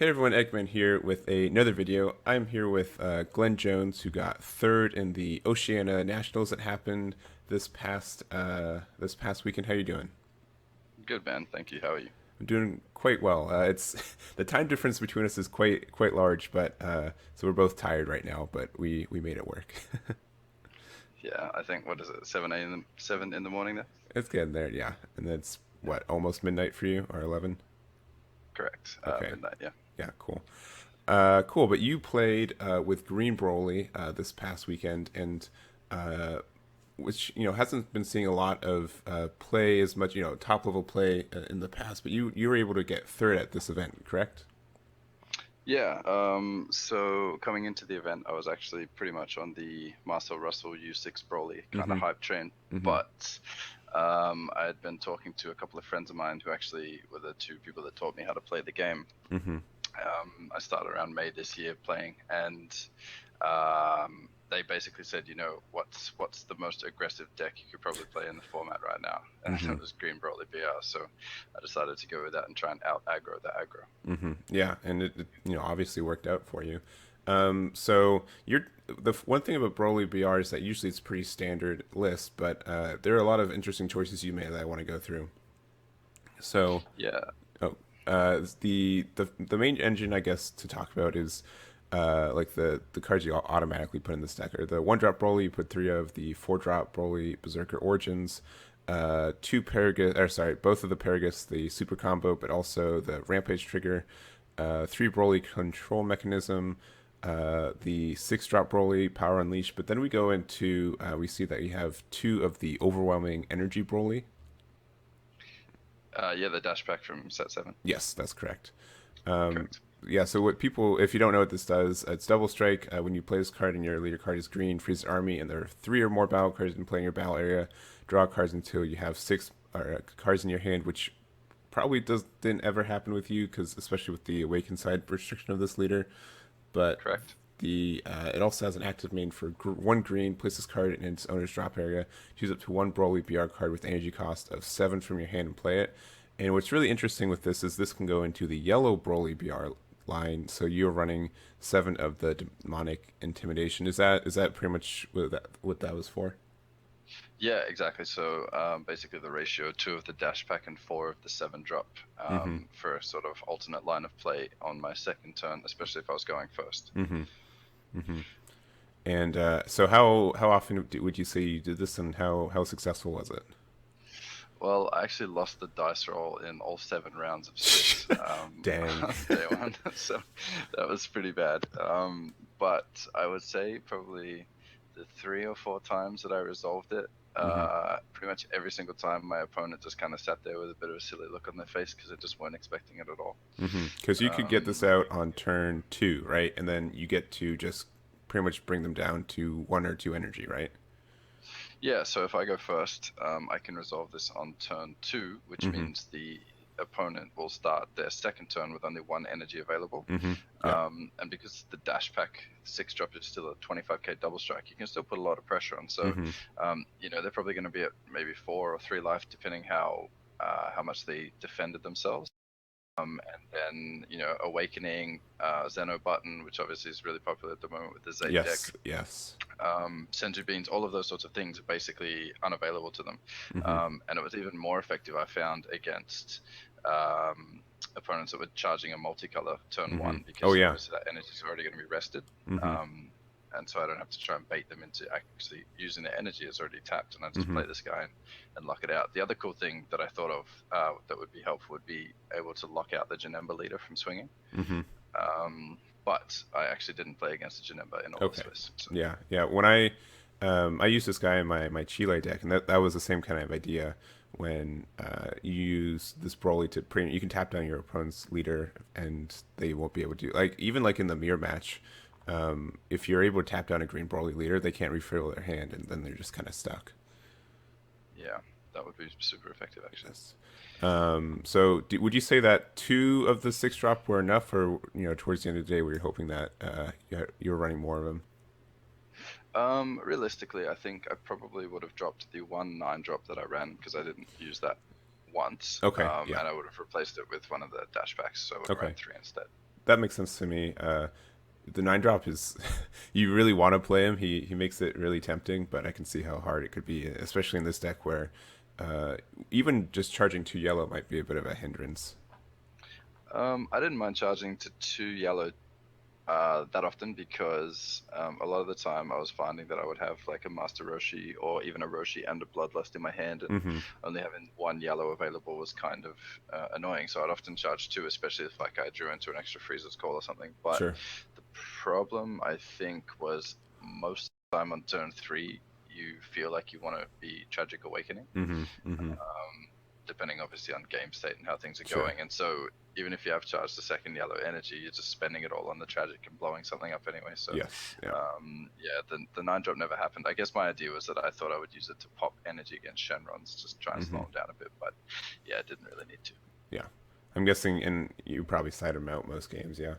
Hey everyone, Egman here with another video. I'm here with Glenn Jones, who got third in the Oceania Nationals that happened this past weekend. How you doing? Good man, thank you. How are you? I'm doing quite well. It's the time difference between us is quite large, but so we're both tired right now, but we made it work. Yeah, I think what is it, 7 in the morning there? It's getting there, yeah. And that's Yeah, what, almost midnight for you, or 11? correct. Okay, Midnight. Yeah. yeah, cool. Cool. But you played with Green Broly this past weekend, and uh, which hasn't been seeing a lot of play as much, top level play in the past. But you were able to get third at this event, correct? Yeah. So coming into the event, I was actually pretty much on the Marcel Russell U6 Broly kind of Mm-hmm. hype train, Mm-hmm. but I had been talking to a couple of friends of mine who actually were the two people that taught me how to play the game. Mm-hmm. I started around May this year playing, and they basically said, what's the most aggressive deck you could probably play in the format right now, and Mm-hmm. it was Green Broly BR. So I decided to go with that and try and out aggro the aggro. Mm-hmm. Yeah, and it obviously worked out for you. So one thing about Broly BR is that usually it's a pretty standard list, but there are a lot of interesting choices you made that I want to go through. So Yeah, Oh, the main engine I guess to talk about is like the cards you automatically put in this deck are the one drop Broly. You put three of the four drop Broly Berserker Origins, two Paragus, or sorry, both of the Paragus, the super combo, but also the Rampage trigger, three Broly Control Mechanism, the six drop Broly Power Unleash. But then we go into we see that you have two of the Overwhelming Energy Broly. yeah, the dash pack from set 7. Yes, that's correct. Um, Correct. yeah, so what people, if you don't know what this does, it's double strike. When you play this card and your leader card is green, freeze the army, and there are three or more battle cards in play in your battle area. Draw cards until you have six cards in your hand, which probably didn't ever happen with you, because especially with the awakened side restriction of this leader. But Correct. the it also has an active main for one green. Place this card in its owner's drop area. Choose up to one Broly BR card with energy cost of 7 from your hand and play it. And what's really interesting with this is this can go into the yellow Broly BR line. So you're running 7 of the demonic intimidation. Is that pretty much what that was for? Yeah, exactly. So basically, the ratio 2 of the dash pack and 4 of the 7 drop Mm-hmm. for a sort of alternate line of play on my second turn, especially if I was going first. Mm-hmm. Mm-hmm. And so how often would you say you did this, and how successful was it? Well, I actually lost the dice roll in all 7 rounds of splits Dang. on day one, so that was pretty bad. But I would say probably the 3 or 4 times that I resolved it, Mm-hmm. pretty much every single time my opponent just kind of sat there with a bit of a silly look on their face because they just weren't expecting it at all. Mm-hmm. Because you could get this Um, out on turn 2, right? And then you get to just pretty much bring them down to 1 or 2 energy, right? Yeah, so if I go first, I can resolve this on turn 2, which Mm-hmm. means the opponent will start their second turn with only 1 energy available. Mm-hmm. Yeah. And because the dash pack 6 drop is still a 25k double strike, you can still put a lot of pressure on. So, Mm-hmm. they're probably going to be at maybe 4 or 3 life, depending how much they defended themselves. And then Awakening, Zeno button, which obviously is really popular at the moment with the Zay deck. Yes. Yes. Senju beans, all of those sorts of things are basically unavailable to them. Mm-hmm. And it was even more effective, I found, against opponents that were charging a multicolor turn Mm-hmm. one Oh because yeah. obviously that energy is already going to be rested. Mm-hmm. And so I don't have to try and bait them into actually using their energy as already tapped, and I just Mm-hmm. play this guy and lock it out. The other cool thing that I thought of that would be helpful would be able to lock out the Janemba leader from swinging. Mm-hmm. But I actually didn't play against the Janemba in all Okay. this list. So. Yeah. Yeah. When I used this guy in my Chile deck, and that was the same kind of idea. When you use this Broly to you can tap down your opponent's leader, and they won't be able to like even like in the mirror match. If you're able to tap down a green Broly leader, they can't refill their hand, and then they're just kind of stuck. Yeah, that would be super effective actually. Yes. So would you say that 2 of the 6 drop were enough, or towards the end of the day, we were hoping that you were running more of them? Realistically, I think I probably would have dropped the 1 9 drop that I ran because I didn't use that once, Okay. Yeah. and I would have replaced it with one of the dash packs, so I would have Okay. ran 3 instead. that makes sense to me. The 9 drop is you really want to play him. He makes it really tempting, but I can see how hard it could be, especially in this deck where even just charging 2 yellow might be a bit of a hindrance. I didn't mind charging to 2 yellow that often because a lot of the time I was finding that I would have like a Master Roshi or even a Roshi and a Bloodlust in my hand, and Hmm. only having 1 yellow available was kind of annoying. So I'd often charge 2, especially if like I drew into an extra Freezer's Call or something. But Sure. the problem I think was most of the time on turn 3, you feel like you want to be Tragic Awakening. Hmm. Hmm. Depending obviously on game state and how things are Sure. going. And so even if you have charged the second yellow energy, you're just spending it all on the tragic and blowing something up anyway. So Yes. Yeah. yeah, the 9 drop never happened. I guess my idea was that I thought I would use it to pop energy against Shenrons, just try and slow Hmm. them down a bit. But yeah, it didn't really need to. Yeah. I'm guessing, and you probably side him out most games. Yeah.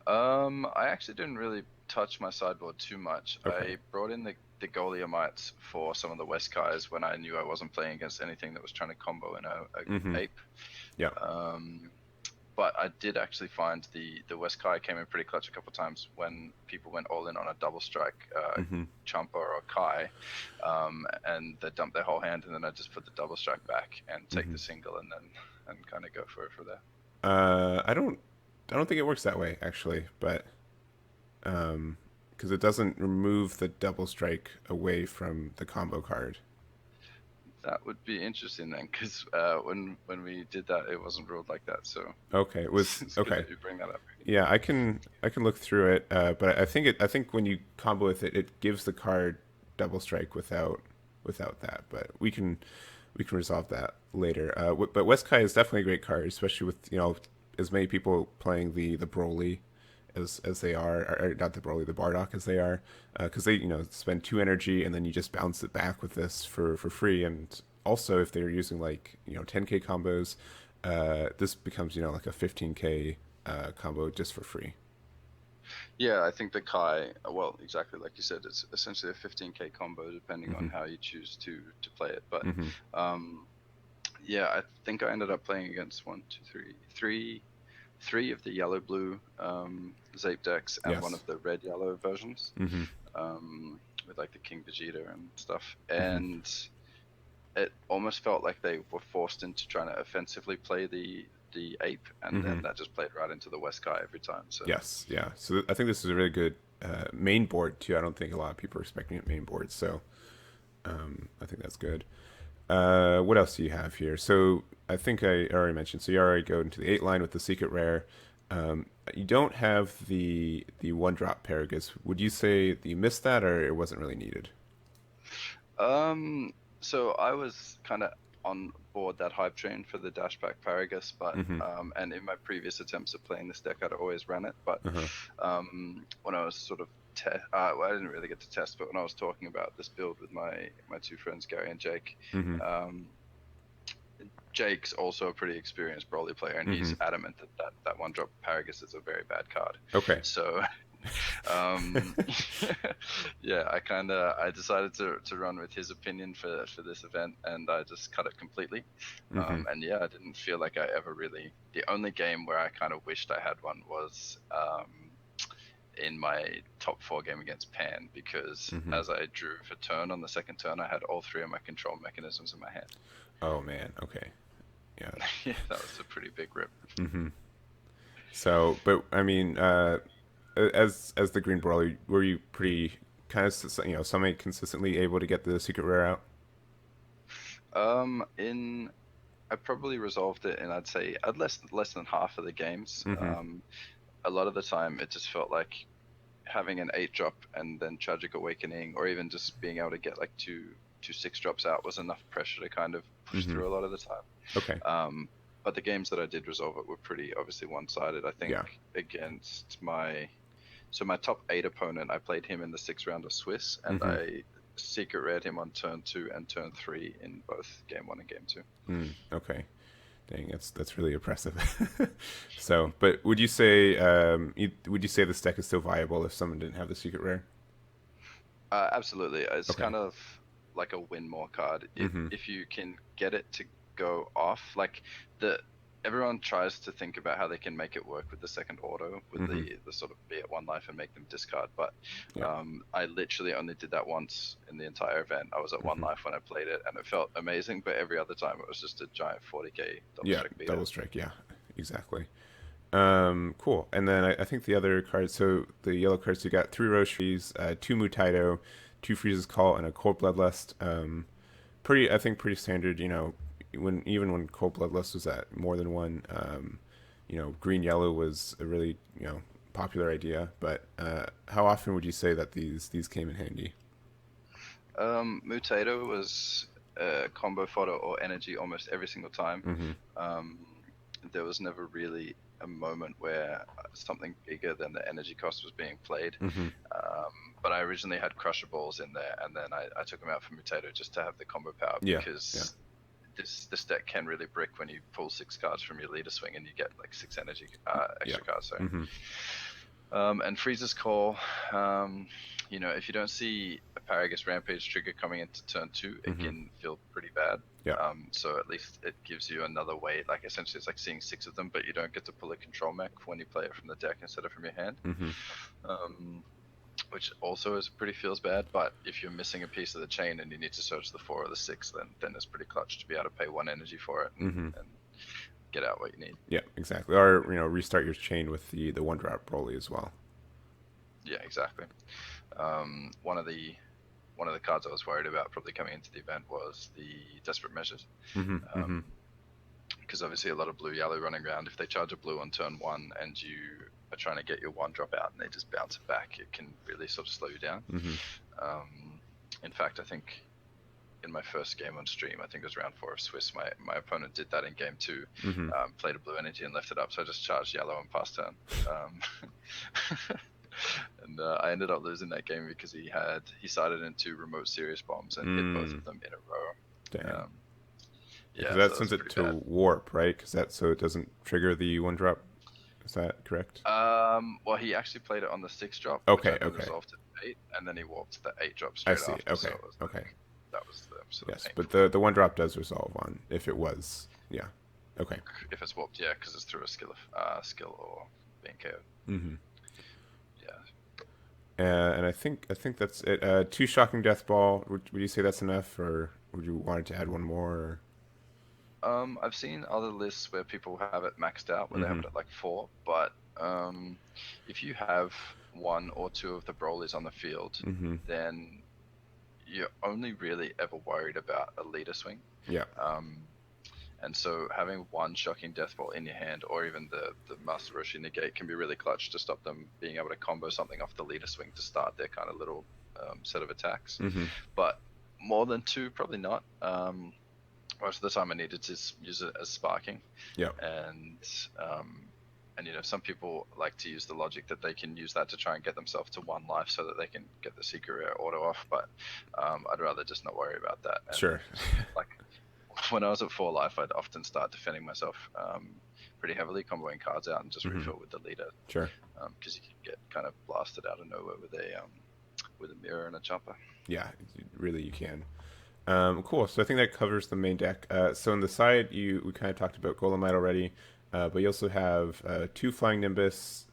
I actually didn't really touch my sideboard too much. Okay. I brought in the Goliamites for some of the Westkais when I knew I wasn't playing against anything that was trying to combo in Hmm. a ape. Yeah. But I did actually find the West Kai came in pretty clutch a couple of times when people went all in on a double strike Hmm. Champa or Kai, and they dumped their whole hand, and then I just put the double strike back and take Hmm. the single, and then and kind of go for it for there. I don't think it works that way actually, but because it doesn't remove the double strike away from the combo card. That would be interesting then, because when we did that, it wasn't ruled like that. So Okay, it was it's good okay. that you bring that up. Yeah, I can look through it, but I think when you combo with it, it gives the card double strike without that. But we can resolve that later. But Weskai is definitely a great card, especially with as many people playing the Broly as they are, or not the Broly, the Bardock as they are, because they spend 2 energy and then you just bounce it back with this for free. And also if they're using like 10k combos, this becomes like a 15k combo just for free. Yeah, I think the Kai, well, exactly like you said, it's essentially a 15k combo depending on Hmm. how you choose to play it. But Hmm. um, yeah, I think I ended up playing against three of the yellow blue Zape decks and one Yes. of the red yellow versions, Hmm. with like the King Vegeta and stuff. Hmm. And it almost felt like they were forced into trying to offensively play the ape, and Hmm. then that just played right into the West Kai every time. So Yes. Yeah. So I think this is a really good main board too. I don't think a lot of people are expecting it main board, so I think that's good. What else do you have here? So I think I already mentioned. So you already go into the 8 line with the secret rare. You don't have the 1 drop Paragus. Would you say that you missed that, or it wasn't really needed? Um, so I was kind of on board that hype train for the Dashback Paragus, but Hmm. and in my previous attempts at playing this deck, I'd always ran it. But Uh huh. when I was sort of well, I didn't really get to test, but when I was talking about this build with my two friends Gary and Jake, Hmm. um, Jake's also a pretty experienced Broly player, and Hmm. he's adamant that 1 drop Paragus is a very bad card. Okay. So um, yeah, I decided to run with his opinion for this event, and I just cut it completely. Hmm. And yeah, I didn't feel like I ever really. The only game where I kind of wished I had one was in my top 4 game against Pan, because Hmm. as I drew for turn on the second turn, I had all 3 of my control mechanisms in my hand. Oh man. Okay. Yeah. Yeah, that was a pretty big rip. Hmm. So, but I mean, as the Green Brawler, were you pretty kind of semi consistently able to get the secret rare out? In I probably resolved it in, I'd say, at less than half of the games. Hmm. A lot of the time, it just felt like having an 8 drop and then Tragic Awakening, or even just being able to get like two 6 drops out was enough pressure to kind of push Hmm. through a lot of the time. Okay. But the games that I did resolve it were pretty obviously one-sided. I think Yeah. against my top 8 opponent, I played him in the 6th round of Swiss, and Hmm. I secret rared him on turn 2 and turn 3 in both game 1 and game 2. Mm, okay. Dang, that's really impressive. So, but would you say would you say this deck is still viable if someone didn't have the secret rare? Absolutely. It's Okay. kind of like a win more card. Hmm. If you can get it to go off, like the everyone tries to think about how they can make it work with the second auto, with Mm-hmm. the sort of be at one life and make them discard. But Yeah. I literally only did that once in the entire event. I was at one Mm-hmm. life when I played it, and it felt amazing. But every other time, it was just a giant 40k double Yeah. strike beater. Double strike. Yeah. Exactly. Cool. And then I think the other cards, so the yellow cards, you got three Roshi's, two Mutaido, two Freeze's Call, and a Cold Bloodlust. I think pretty standard, even when Cold Bloodlust was at more than one, green yellow was a really, popular idea. But how often would you say that these came in handy? Mutato was combo fodder or energy almost every single time. Mm-hmm. Um, there was never really a moment where something bigger than the energy cost was being played. Mm-hmm. But I originally had Crusher Balls in there, and then I took them out for Mutato just to have the combo power Yeah. Yeah. because this deck can really brick when you pull 6 cards from your leader swing and you get like 6 energy Yeah. extra cards. Sorry. Mm-hmm. And Freezer's Call, if you don't see a Paragus Rampage trigger coming into turn 2, it Mm-hmm. can feel pretty bad. Yeah. So at least it gives you another way. Like essentially, it's like seeing 6 of them, but you don't get to pull a control mech when you play it from the deck instead of from your hand. Mm-hmm. Which also feels bad. But if you're missing a piece of the chain and you need to search the 4 or the 6, then it's pretty clutch to be able to pay 1 energy for it Mm-hmm. and get out what you need. Yeah, exactly. Or restart your chain with the one drop Broly as well. Yeah, exactly. One of the cards I was worried about probably coming into the event was the Desperate Measures. Mm-hmm. Mm-hmm. Because obviously a lot of blue yellow running around. If they charge a blue on turn 1 and you are trying to get your one drop out and they just bounce it back, it can really sort of slow you down. Mm-hmm. In fact, I think in my first game on stream, I think it was round 4 of Swiss, my opponent did that in game 2, Mm-hmm. Played a blue energy and left it up, so I just charged yellow and passed turn. And I ended up losing that game because he sided into remote serious bombs and hit both of them in a row. Damn. Yeah, Because that so sends it pretty to bad. warp, right? So it doesn't trigger the one drop. Is that correct? Well, he actually played it on the 6 drop, which Okay. I then Okay. resolved to 8, and then he warped the 8 drop I straight see. after. Okay. So it was Okay. like, that was the sort Yes, of but painful. the one drop does resolve on if it was. Yeah. Okay. If it's warped, yeah, because it's through a skill or being KO'd. Mm-hmm. Yeah. And I think that's it. Two shocking death ball. Would you say that's enough, or would you want to add one more? Or... I've seen other lists where people have it maxed out, where they have Mm-hmm. it at like 4, but if you have 1 or 2 of the Broly's on the field, Mm-hmm. then you're only really ever worried about a leader swing. Yeah. And so having 1 shocking death ball in your hand, or even the Master Roshi negate, can be really clutch to stop them being able to combo something off the leader swing to start their kind of little set of attacks. Mm-hmm. But more than 2, probably not. Most of the time I needed to use it as sparking. Yeah. And some people like to use the logic that they can use that to try and get themselves to 1 life so that they can get the secret rare auto off. But I'd rather just not worry about that. And, Sure. like when I was at 4 life, I'd often start defending myself pretty heavily, comboing cards out and just refill with the leader. Sure. Because you can get kind of blasted out of nowhere with a mirror and a jumper. Yeah, really you can. Cool. So I think that covers the main deck. So on the side, we kind of talked about Golemite already, but you also have 2 Flying Nimbus,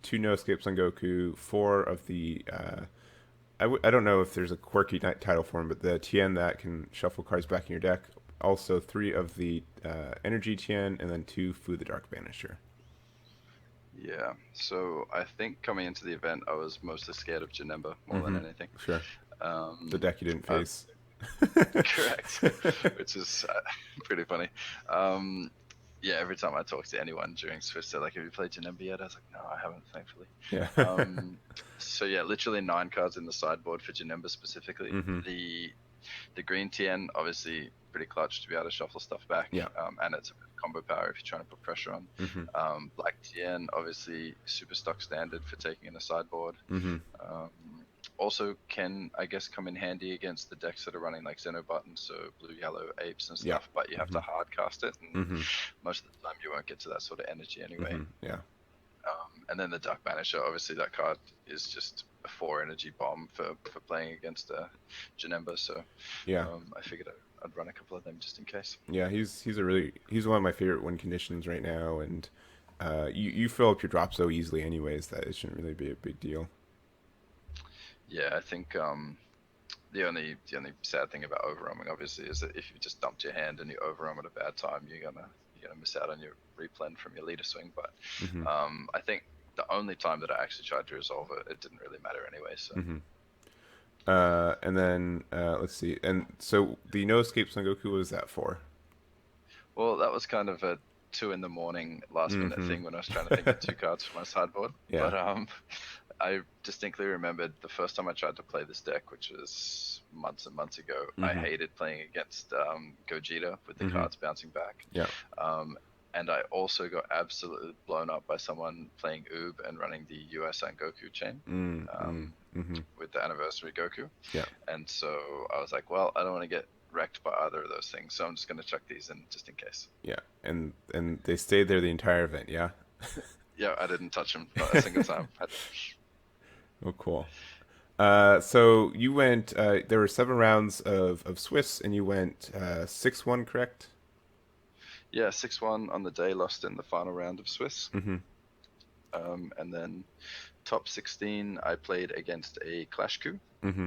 2 No Escapes on Goku, 4 of the... I don't know if there's a quirky title form, but the Tien that can shuffle cards back in your deck. Also 3 of the Energy Tien, and then 2 Fu the Dark Banisher. Yeah, so I think coming into the event, I was mostly scared of Janemba more than anything. Sure. The deck you didn't face. Correct, which is pretty funny. Yeah, every time I talk to anyone during Swiss, they're like, "Have you played Janemba yet?" I was like, "No, I haven't, thankfully." Yeah. So yeah, literally 9 cards in the sideboard for Janemba specifically. The green Tien, obviously pretty clutch to be able to shuffle stuff back. Yeah. And it's a combo power if you're trying to put pressure on. Black Tien, obviously super stock standard for taking in a sideboard. Also can, I guess, come in handy against the decks that are running like Xeno buttons, so blue, yellow, apes and stuff, but you have to hard cast it, and most of the time you won't get to that sort of energy anyway. Yeah. And then the Dark Banisher, obviously that card is just a 4 energy bomb for playing against Janemba, so yeah. I figured I'd run a couple of them just in case. Yeah, he's one of my favorite win conditions right now, and you fill up your drop so easily anyways that it shouldn't really be a big deal. Yeah, I think the only sad thing about overwhelming obviously is that if you just dumped your hand and you overwhelm at a bad time, you're gonna miss out on your replen from your leader swing. But Hmm. I think the only time that I actually tried to resolve it, it didn't really matter anyway. So Hmm. And then let's see. And so the no escape Son Goku, what was that for? well, that was kind of a 2 in the morning last minute Hmm. thing when I was trying to think of two cards for my sideboard. Yeah. But I distinctly remembered the first time I tried to play this deck, which was months and months ago. I Hmm. hated playing against Gogeta with the Hmm. cards bouncing back. Yeah. Um, and I also got absolutely blown up by someone playing Oob and running the US and Goku chain Mm-hmm. Hmm. with the anniversary Goku. Yeah. And so I was like, well, I don't want to get wrecked by either of those things, so I'm just going to chuck these in just in case. Yeah. And they stayed there the entire event. Yeah. Yeah, I didn't touch them, not a single time. Oh, cool. So you went. There were 7 rounds of Swiss, and you went 6-1, correct? Yeah, 6-1 on the day, lost in the final round of Swiss. Mm-hmm. And then top 16, I played against a Clash Coup. Mm-hmm.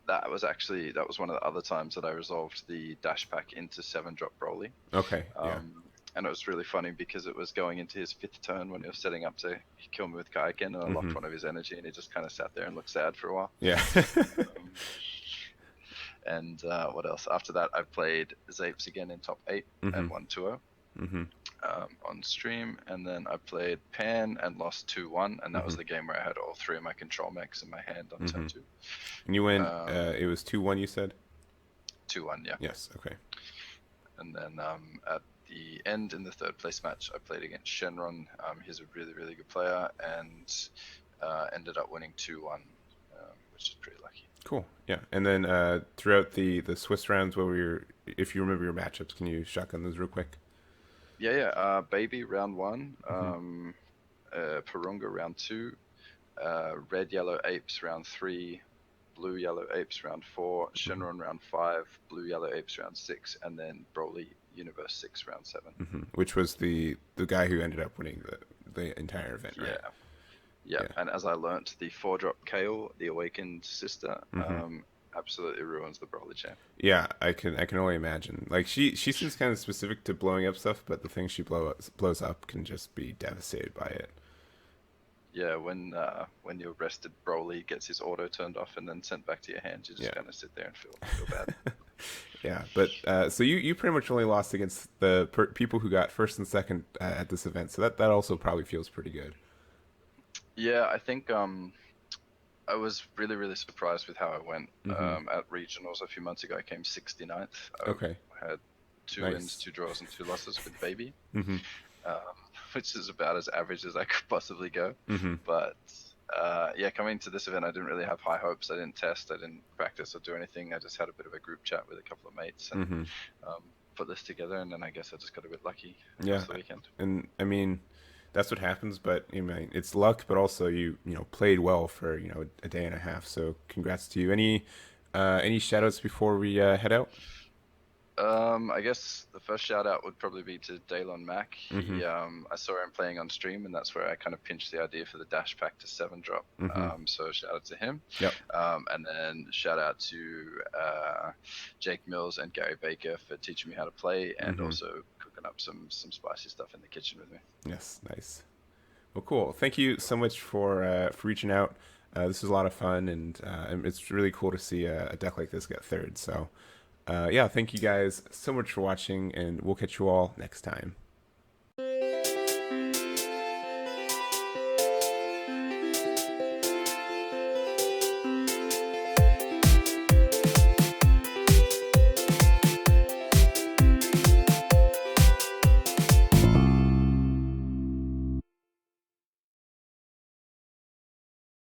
That was one of the other times that I resolved the dash pack into 7-drop Broly. Okay. Yeah. And it was really funny because it was going into his 5th turn when he was setting up to kill me with Kaioken, and I Mm-hmm. locked one of his energy, and he just kind of sat there and looked sad for a while. Yeah. Um, and what else? After that, I played Zapes again in top 8 Mm-hmm. and won 2-0 Mm-hmm. on stream. And then I played Pan and lost 2-1, and that was Mm-hmm. the game where I had all 3 of my control mechs in my hand on Mm-hmm. turn 2. And you went. Um, It was 2-1. You said. 2-1, yeah. Yes. Okay. And then at the end in the 3rd place match, I played against Shenron. He's a really, really good player, and ended up winning 2-1, which is pretty lucky. Cool. Yeah. And then throughout the Swiss rounds, what were your, if you remember your matchups, can you shotgun those real quick? Yeah. Baby round 1, Mm-hmm. Purunga round 2, Red Yellow Apes round 3, Blue Yellow Apes round 4, Mm-hmm. Shenron round 5, Blue Yellow Apes round 6, and then Broly Universe 6 round 7. Mm-hmm. Which was the guy who ended up winning the entire event, right? Yeah. And as I learnt, the 4-drop Kale, the Awakened Sister, Mm-hmm. absolutely ruins the Broly chain. Yeah, I can only imagine. Like she seems kind of specific to blowing up stuff, but the things she blows up can just be devastated by it. Yeah, when your rested Broly gets his auto turned off and then sent back to your hand, you just Yeah. kind of sit there and feel bad. Yeah, but so you pretty much only lost against the people who got first and second at this event, so that also probably feels pretty good. Yeah, I think I was really, really surprised with how I went. Mm-hmm. At regionals a few months ago, I came 69th. Okay, I had 2 nice. wins, 2 draws, and 2 losses with Baby, Mm-hmm. um, which is about as average as I could possibly go. Mm-hmm. But yeah, coming to this event, I didn't really have high hopes. I didn't test, I didn't practice or do anything. I just had a bit of a group chat with a couple of mates and Mm-hmm. put this together. And then I guess I just got a bit lucky Yeah, across the weekend. and I mean that's what happens, but I mean it's luck, but also you played well for a day and a half. So congrats to you. Any shout outs before we head out? I guess the first shout out would probably be to Daylon Mack. Mm-hmm. I saw him playing on stream, and that's where I kind of pinched the idea for the dash pack to 7-drop. Mm-hmm. So shout out to him. Yep. And then shout out to Jake Mills and Gary Baker for teaching me how to play, and Mm-hmm. also cooking up some spicy stuff in the kitchen with me. Yes, nice. Well, cool. Thank you so much for reaching out. This was a lot of fun, and it's really cool to see a deck like this get third. So, yeah, thank you guys so much for watching, and we'll catch you all next time.